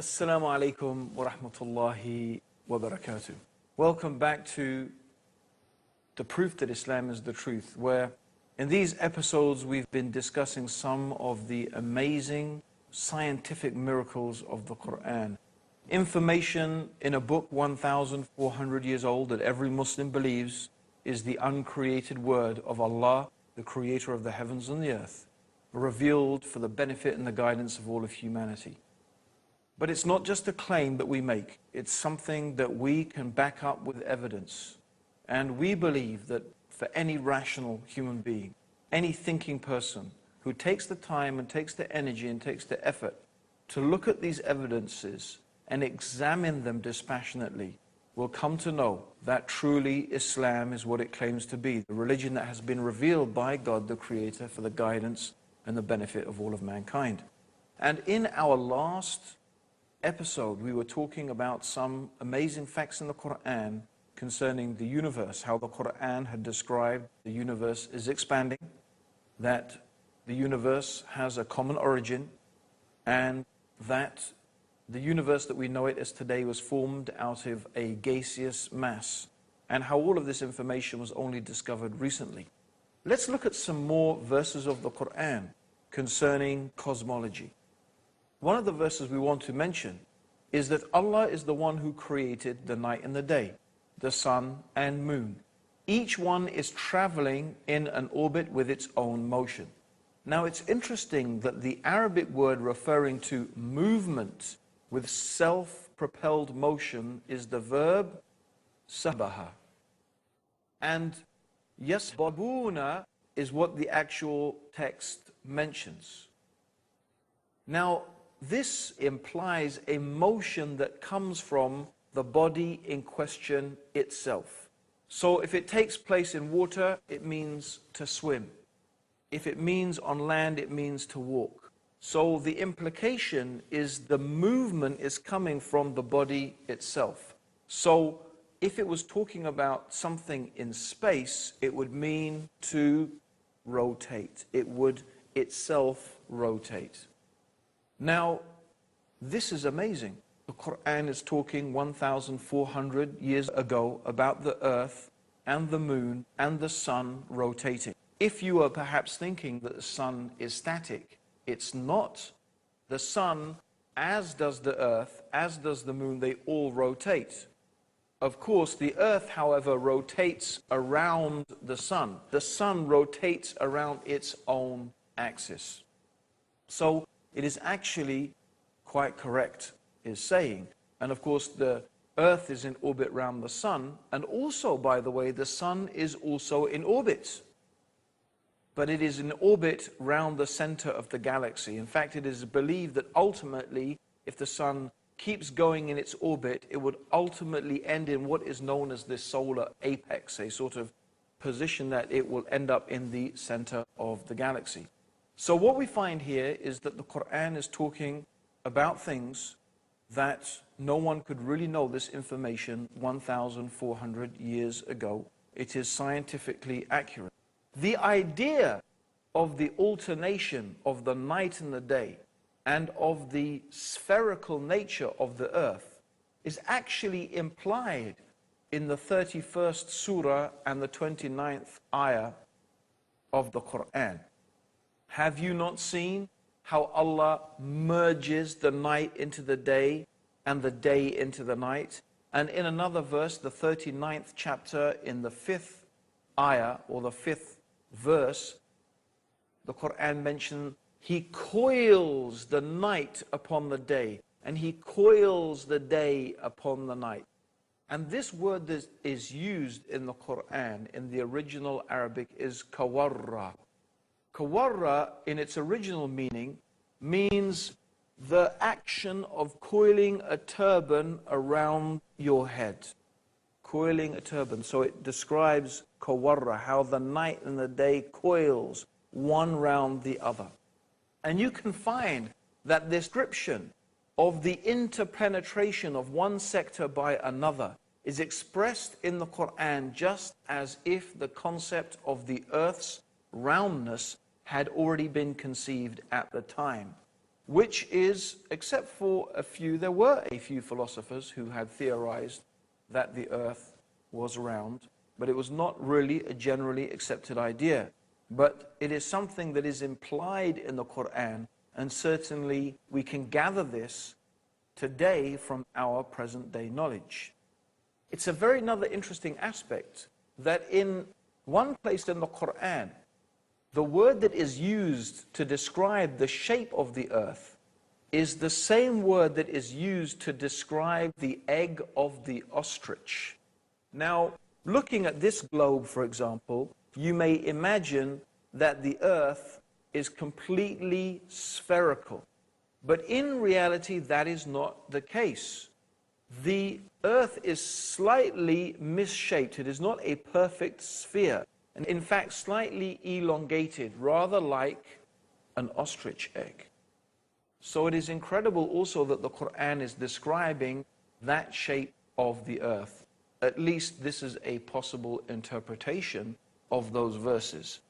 Assalamu alaikum wa rahmatullahi wa barakatuh. Welcome back to The Proof that Islam is the Truth, where in these episodes we've been discussing some of the amazing scientific miracles of the Qur'an. Information in a book 1,400 years old that every Muslim believes is the uncreated word of Allah, the creator of the heavens and the earth, revealed for the benefit and the guidance of all of humanity. But it's not just a claim that we make, it's something that we can back up with evidence. And we believe that for any rational human being, any thinking person who takes the time and takes the energy and takes the effort to look at these evidences and examine them dispassionately, will come to know that truly Islam is what it claims to be, the religion that has been revealed by God the Creator for the guidance and the benefit of all of mankind. And in our last episode, we were talking about some amazing facts in the Qur'an concerning the universe, how the Qur'an had described the universe is expanding, that the universe has a common origin, and that the universe that we know it as today was formed out of a gaseous mass, and how all of this information was only discovered recently. Let's look at some more verses of the Qur'an concerning cosmology. One of the verses we want to mention is that Allah is the one who created the night and the day, the sun and moon. Each one is traveling in an orbit with its own motion. Now it's interesting that the Arabic word referring to movement with self-propelled motion is the verb sabaha. And yasbabuna is what the actual text mentions. Now, this implies a motion that comes from the body in question itself. So if it takes place in water, it means to swim. If it means on land, it means to walk. So the implication is the movement is coming from the body itself. So if it was talking about something in space, it would mean to rotate. It would itself rotate. Now, this is amazing. The Qur'an is talking 1,400 years ago about the earth and the moon and the sun rotating. If you are perhaps thinking that the sun is static, it's not. The sun, as does the earth, as does the moon, they all rotate. Of course, the earth, however, rotates around the sun. The sun rotates around its own axis. So it is actually quite correct, is saying. And of course, the earth is in orbit around the sun. And also, by the way, the sun is also in orbit. But it is in orbit round the center of the galaxy. In fact, it is believed that ultimately, if the sun keeps going in its orbit, it would ultimately end in what is known as the solar apex, a sort of position that it will end up in the center of the galaxy. So what we find here is that the Qur'an is talking about things that no one could really know this information 1,400 years ago. It is scientifically accurate. The idea of the alternation of the night and the day and of the spherical nature of the earth is actually implied in the 31st surah and the 29th ayah of the Qur'an. Have you not seen how Allah merges the night into the day and the day into the night? And in another verse, the 39th chapter, in the 5th ayah or the 5th verse, the Qur'an mentions He coils the night upon the day and He coils the day upon the night. And this word that is used in the Qur'an in the original Arabic is kawarra. Kawarra, in its original meaning, means the action of coiling a turban around your head. Coiling a turban. So it describes kawarra, how the night and the day coils one round the other. And you can find that description of the interpenetration of one sector by another is expressed in the Qur'an just as if the concept of the earth's roundness had already been conceived at the time. which is, except for a few, there were a few philosophers who had theorized that the earth was round, but it was not really a generally accepted idea. But it is something that is implied in the Qur'an, and certainly we can gather this today from our present day knowledge. It's a very another interesting aspect that in one place in the Qur'an, the word that is used to describe the shape of the earth is the same word that is used to describe the egg of the ostrich. Now, looking at this globe, for example, you may imagine that the earth is completely spherical. But in reality, that is not the case. The earth is slightly misshaped. It is not a perfect sphere. And in fact, slightly elongated, rather like an ostrich egg. So it is incredible also that the Qur'an is describing that shape of the earth. At least this is a possible interpretation of those verses.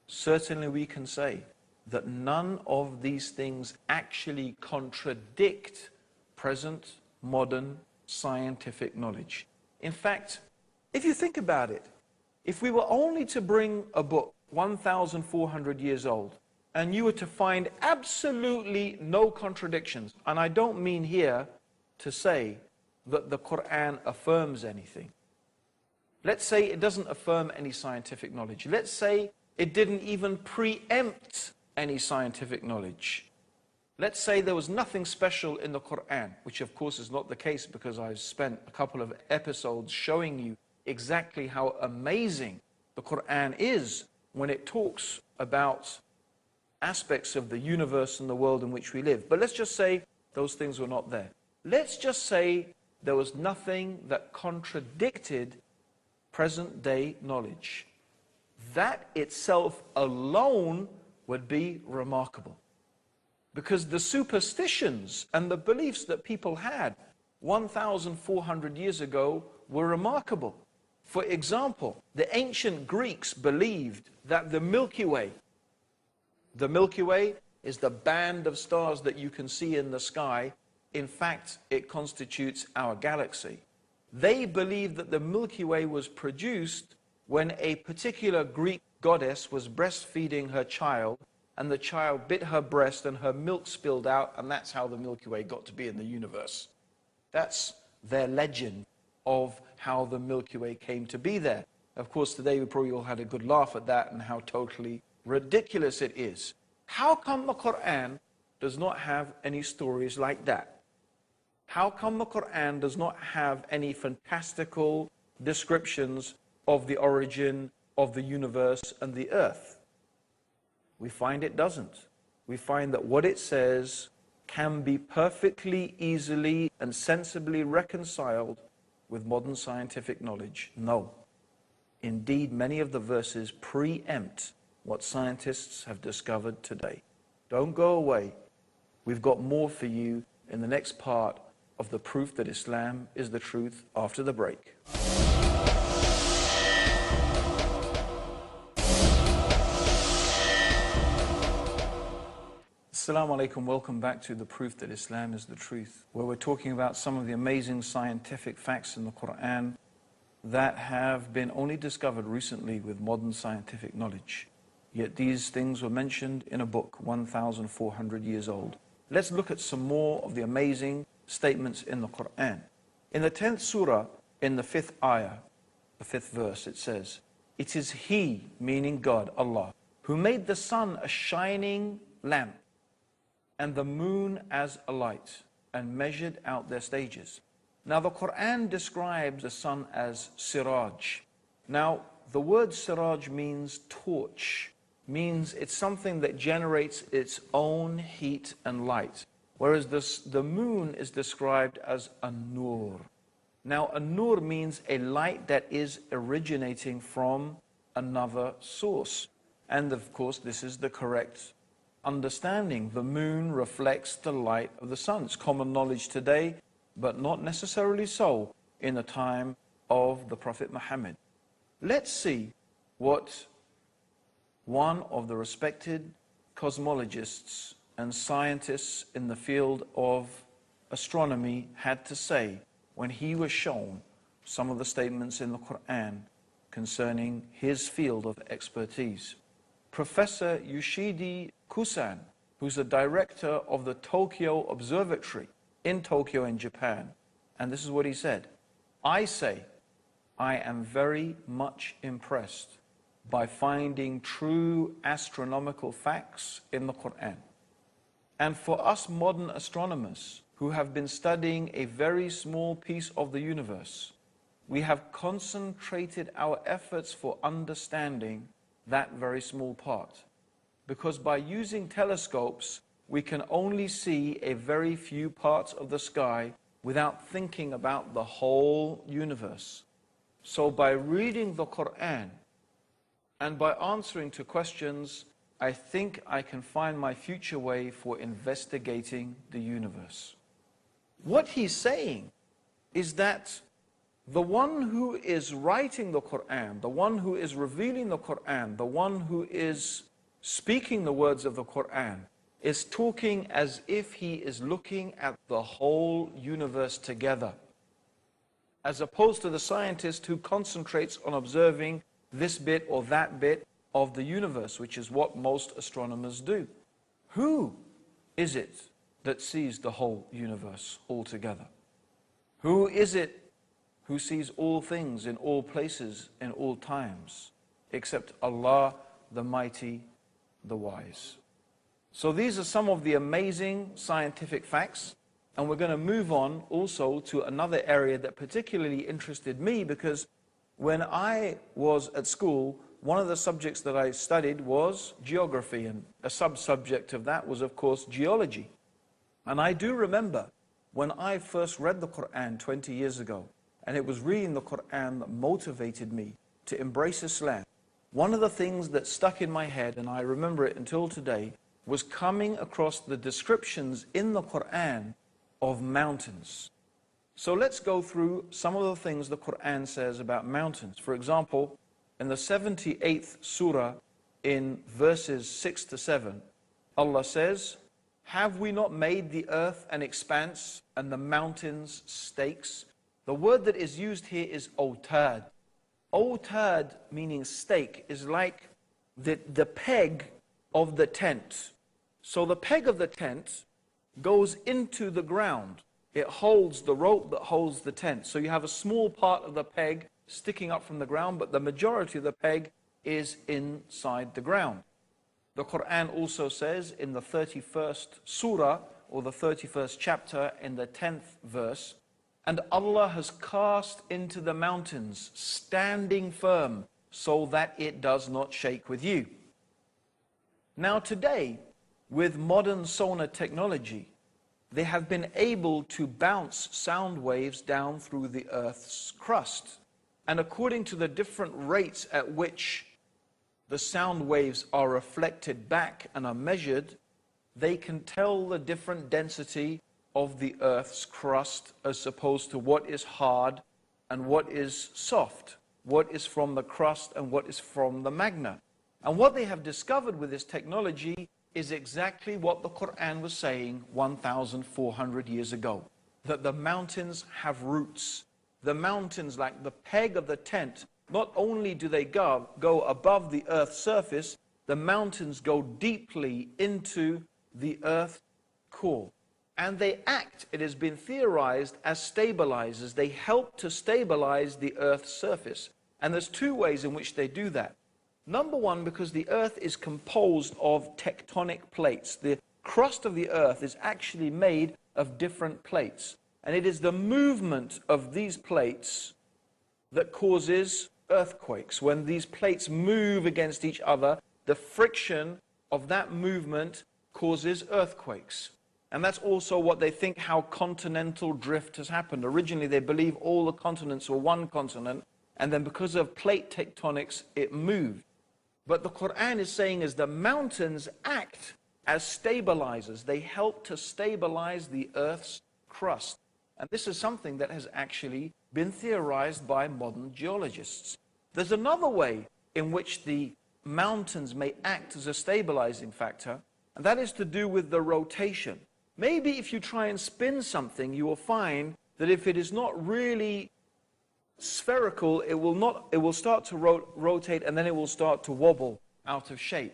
Certainly we can say that none of these things actually contradict present modern scientific knowledge. In fact, if you think about it, if we were only to bring a book 1,400 years old and you were to find absolutely no contradictions, and I don't mean here to say that the Qur'an affirms anything. Let's say it doesn't affirm any scientific knowledge. Let's say it didn't even preempt any scientific knowledge. Let's say there was nothing special in the Qur'an, which of course is not the case because I've spent a couple of episodes showing you exactly how amazing the Qur'an is when it talks about aspects of the universe and the world in which we live. But let's just say those things were not there. Let's just say there was nothing that contradicted present day knowledge. That itself alone would be remarkable. Because the superstitions and the beliefs that people had 1,400 years ago were remarkable. For example, the ancient Greeks believed that the Milky Way is the band of stars that you can see in the sky. In fact, it constitutes our galaxy. They believed that the Milky Way was produced when a particular Greek goddess was breastfeeding her child, and the child bit her breast and her milk spilled out, and that's how the Milky Way got to be in the universe. That's their legend of how the Milky Way came to be there. Of course, today we probably all had a good laugh at that and how totally ridiculous it is. How come the Qur'an does not have any stories like that? How come the Qur'an does not have any fantastical descriptions of the origin of the universe and the earth? We find it doesn't. We find that what it says can be perfectly, easily, and sensibly reconciled with modern scientific knowledge. No. Indeed, many of the verses preempt what scientists have discovered today. Don't go away. We've got more for you in the next part of the proof that Islam is the truth after the break. Assalamu alaikum, welcome back to the proof that Islam is the truth, where we're talking about some of the amazing scientific facts in the Qur'an that have been only discovered recently with modern scientific knowledge. Yet these things were mentioned in a book 1,400 years old. Let's look at some more of the amazing statements in the Qur'an. In the 10th surah, in the 5th ayah, the 5th verse, it says, "It is He," meaning God, Allah, "who made the sun a shining lamp and the moon as a light, and measured out their stages." Now the Qur'an describes the sun as siraj. Now the word siraj means torch, means it's something that generates its own heat and light, whereas the moon is described as a nur. Now a nur means a light that is originating from another source, and of course this is the correct understanding. The moon reflects the light of the sun. It's common knowledge today, but not necessarily so in the time of the Prophet Muhammad. Let's see what one of the respected cosmologists and scientists in the field of astronomy had to say when he was shown some of the statements in the Qur'an concerning his field of expertise. Professor Yoshidi Kusan, who's the director of the Tokyo Observatory in Tokyo in Japan, and this is what he said: I say, I am very much impressed by finding true astronomical facts in the Qur'an. And for us modern astronomers who have been studying a very small piece of the universe, we have concentrated our efforts for understanding that very small part. Because by using telescopes, we can only see a very few parts of the sky without thinking about the whole universe. So by reading the Qur'an and by answering to questions, I think I can find my future way for investigating the universe. What he's saying is that the one who is writing the Qur'an, the one who is revealing the Qur'an, the one who is speaking the words of the Qur'an, is talking as if he is looking at the whole universe together, as opposed to the scientist who concentrates on observing this bit or that bit of the universe, which is what most astronomers do. Who is it that sees the whole universe altogether? Who is it who sees all things in all places in all times, except Allah, the Mighty, the Wise? So these are some of the amazing scientific facts, and we're going to move on also to another area that particularly interested me, because when I was at school, one of the subjects that I studied was geography, and a sub-subject of that was, of course, geology. And I do remember when I first read the Qur'an 20 years ago, and it was reading the Qur'an that motivated me to embrace Islam. One of the things that stuck in my head, and I remember it until today, was coming across the descriptions in the Qur'an of mountains. So let's go through some of the things the Qur'an says about mountains. For example, in the 78th surah, in verses 6 to 7, Allah says, "Have we not made the earth an expanse and the mountains stakes?" The word that is used here is otad. Otad, meaning stake, is like the peg of the tent. So the peg of the tent goes into the ground. It holds the rope that holds the tent. So you have a small part of the peg sticking up from the ground, but the majority of the peg is inside the ground. The Qur'an also says in the 31st surah, or the 31st chapter, in the 10th verse, "And Allah has cast into the mountains, standing firm, so that it does not shake with you." Now today, with modern sonar technology, they have been able to bounce sound waves down through the Earth's crust. And according to the different rates at which the sound waves are reflected back and are measured, they can tell the different density of the Earth's crust as opposed to what is hard and what is soft, what is from the crust and what is from the magma. And what they have discovered with this technology is exactly what the Qur'an was saying 1,400 years ago, that the mountains have roots. The mountains, like the peg of the tent, not only do they go above the Earth's surface, the mountains go deeply into the Earth's core. And they act, it has been theorized, as stabilizers. They help to stabilize the Earth's surface. And there's two ways in which they do that. Number one, because the Earth is composed of tectonic plates. The crust of the Earth is actually made of different plates. And it is the movement of these plates that causes earthquakes. When these plates move against each other, the friction of that movement causes earthquakes. And that's also what they think how continental drift has happened. Originally, they believe all the continents were one continent, and then because of plate tectonics, it moved. But the Qur'an is saying is the mountains act as stabilizers. They help to stabilize the Earth's crust. And this is something that has actually been theorized by modern geologists. There's another way in which the mountains may act as a stabilizing factor, and that is to do with the rotation. Maybe if you try and spin something, you will find that if it is not really spherical, it will start to rotate, and then it will start to wobble out of shape.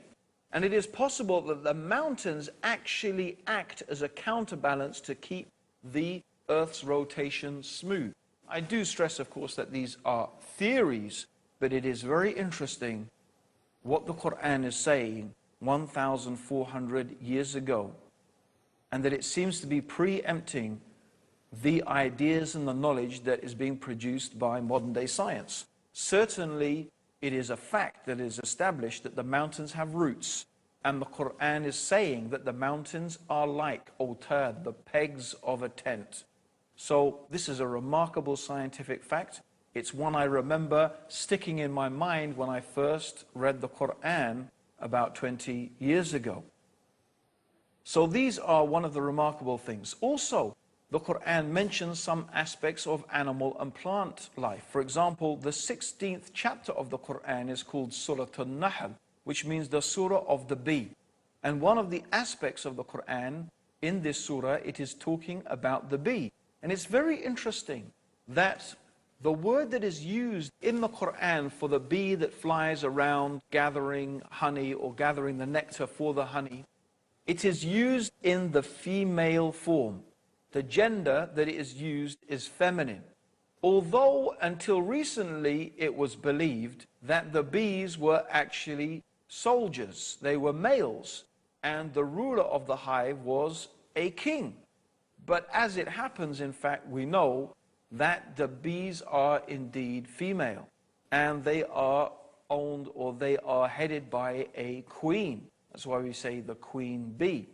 And it is possible that the mountains actually act as a counterbalance to keep the Earth's rotation smooth. I do stress, of course, that these are theories, but it is very interesting what the Qur'an is saying 1,400 years ago, and that it seems to be preempting the ideas and the knowledge that is being produced by modern-day science. Certainly, it is a fact that is established that the mountains have roots, and the Qur'an is saying that the mountains are like autad, the pegs of a tent. So this is a remarkable scientific fact. It's one I remember sticking in my mind when I first read the Qur'an about 20 years ago. So these are one of the remarkable things. Also, the Qur'an mentions some aspects of animal and plant life. For example, the 16th chapter of the Qur'an is called Surah An-Nahl, which means the surah of the bee. And one of the aspects of the Qur'an in this surah, it is talking about the bee. And it's very interesting that the word that is used in the Qur'an for the bee that flies around gathering honey or gathering the nectar for the honey, it is used in the female form. The gender that it is used is feminine. Although until recently it was believed that the bees were actually soldiers, they were males, and the ruler of the hive was a king. But as it happens, in fact, we know that the bees are indeed female, and they are owned, or they are headed by a queen. That's why we say the queen bee.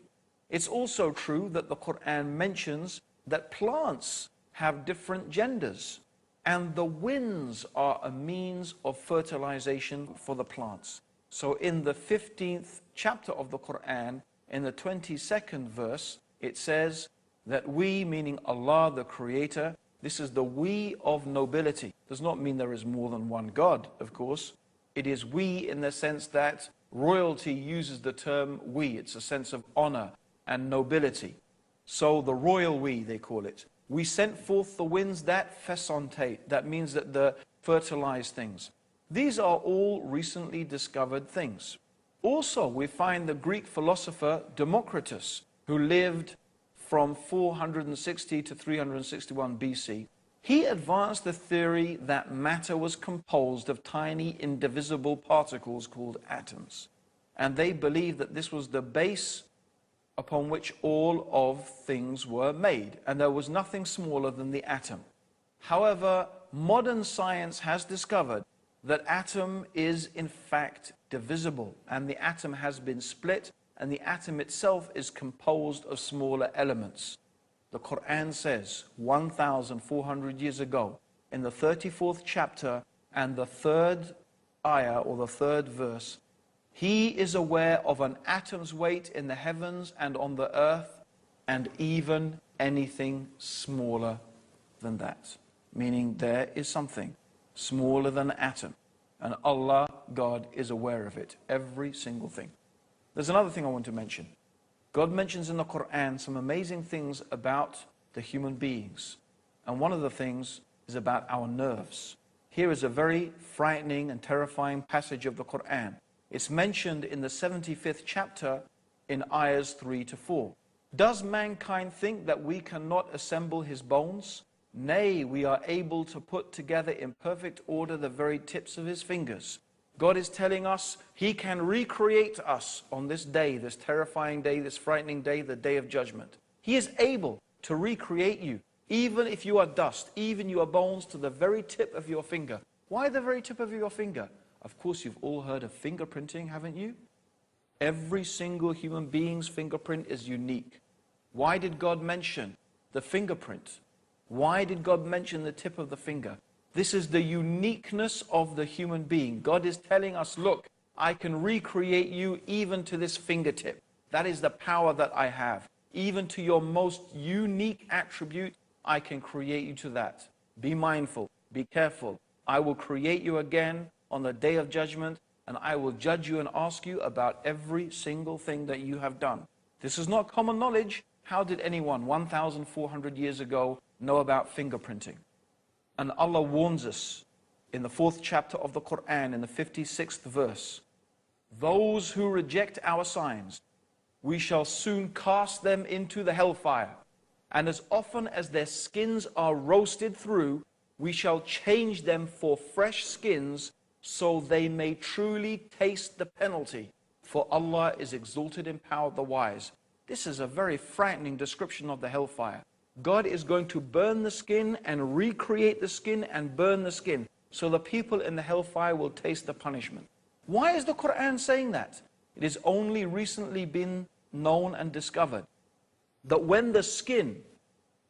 It's also true that the Qur'an mentions that plants have different genders, and the winds are a means of fertilization for the plants. So in the 15th chapter of the Qur'an, in the 22nd verse, it says that we, meaning Allah the Creator, this is the we of nobility. Does not mean there is more than one God, of course. It is we in the sense that royalty uses the term we. It's a sense of honor and nobility. So the royal we, they call it. We sent forth the winds that fesontate. That means that the fertilize things. These are all recently discovered things. Also, we find the Greek philosopher Democritus, who lived from 460 to 361 BC. He advanced the theory that matter was composed of tiny indivisible particles called atoms. And they believed that this was the base upon which all of things were made, and there was nothing smaller than the atom. However, modern science has discovered that atom is in fact divisible, and the atom has been split, and the atom itself is composed of smaller elements. The Qur'an says 1,400 years ago, in the 34th chapter and the 3rd ayah, or the 3rd verse, He is aware of an atom's weight in the heavens and on the earth, and even anything smaller than that. Meaning there is something smaller than an atom, and Allah, God, is aware of it, every single thing. There's another thing I want to mention. God mentions in the Qur'an some amazing things about the human beings, and one of the things is about our nerves. Here is a very frightening and terrifying passage of the Qur'an. It's mentioned in the 75th chapter in ayahs 3 to 4. Does mankind think that we cannot assemble his bones? Nay, we are able to put together in perfect order the very tips of his fingers. God is telling us He can recreate us on this day, this terrifying day, this frightening day, the day of judgment. He is able to recreate you, even if you are dust, even your bones, to the very tip of your finger. Why the very tip of your finger? Of course, you've all heard of fingerprinting, haven't you? Every single human being's fingerprint is unique. Why did God mention the fingerprint? Why did God mention the tip of the finger? This is the uniqueness of the human being. God is telling us, look, I can recreate you even to this fingertip. That is the power that I have. Even to your most unique attribute, I can create you to that. Be mindful, be careful. I will create you again on the day of judgment, and I will judge you and ask you about every single thing that you have done. This is not common knowledge. How did anyone 1,400 years ago know about fingerprinting? And Allah warns us in the 4th chapter of the Qur'an, in the 56th verse, those who reject our signs, we shall soon cast them into the hellfire. And as often as their skins are roasted through, we shall change them for fresh skins, so they may truly taste the penalty. For Allah is exalted in power, the wise. This is a very frightening description of the hellfire. God is going to burn the skin and recreate the skin and burn the skin, so the people in the hellfire will taste the punishment. Why is the Qur'an saying that? It has only recently been known and discovered that when the skin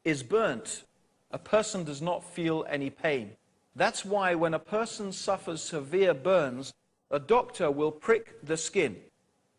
is burnt, a person does not feel any pain. That's why when a person suffers severe burns, a doctor will prick the skin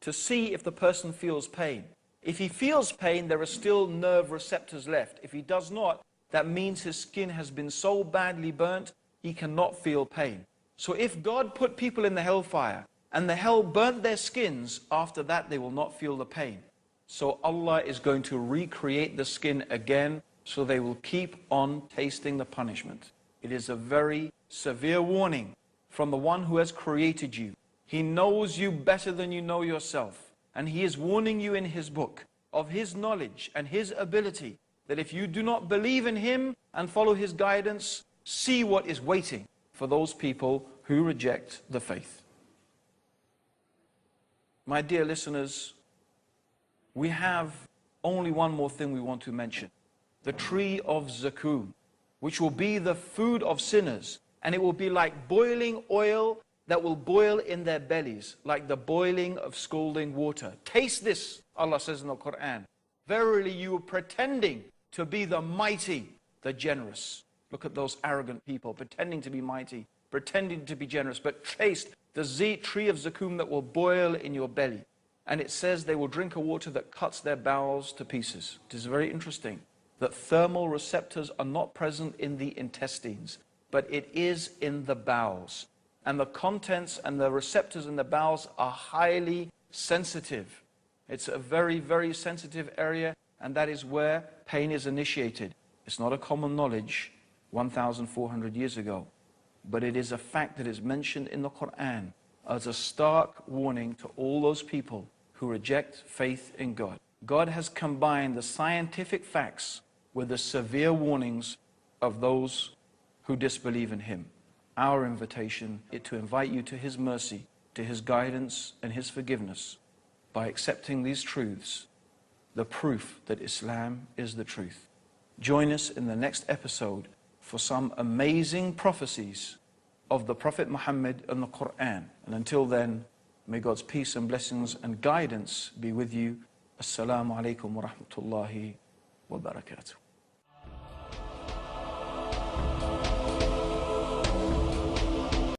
to see if the person feels pain. If he feels pain, there are still nerve receptors left. If he does not, that means his skin has been so badly burnt, he cannot feel pain. So if God put people in the hellfire and the hell burnt their skins, after that they will not feel the pain. So Allah is going to recreate the skin again, so they will keep on tasting the punishment. It is a very severe warning from the one who has created you. He knows you better than you know yourself. And He is warning you in His book of His knowledge and His ability, that if you do not believe in Him and follow His guidance, see what is waiting for those people who reject the faith. My dear listeners, we have only one more thing we want to mention. The tree of zakum, which will be the food of sinners, and it will be like boiling oil that will boil in their bellies, like the boiling of scalding water. Taste this, Allah says in the Qur'an. Verily you are pretending to be the mighty, the generous. Look at those arrogant people, pretending to be mighty, pretending to be generous, but taste the tree of zakum that will boil in your belly. And it says they will drink a water that cuts their bowels to pieces. It is very interesting that thermal receptors are not present in the intestines, but it is in the bowels. And the contents and the receptors in the bowels are highly sensitive. It's a very, very sensitive area, and that is where pain is initiated. It's not a common knowledge 1,400 years ago, but it is a fact that is mentioned in the Qur'an as a stark warning to all those people who reject faith in God. God has combined the scientific facts with the severe warnings of those who disbelieve in Him. Our invitation is to invite you to His mercy, to His guidance and His forgiveness by accepting these truths, the proof that Islam is the truth. Join us in the next episode for some amazing prophecies of the Prophet Muhammad and the Qur'an. And until then, may God's peace and blessings and guidance be with you. Assalamu alaikum wa rahmatullahi wa barakatuh.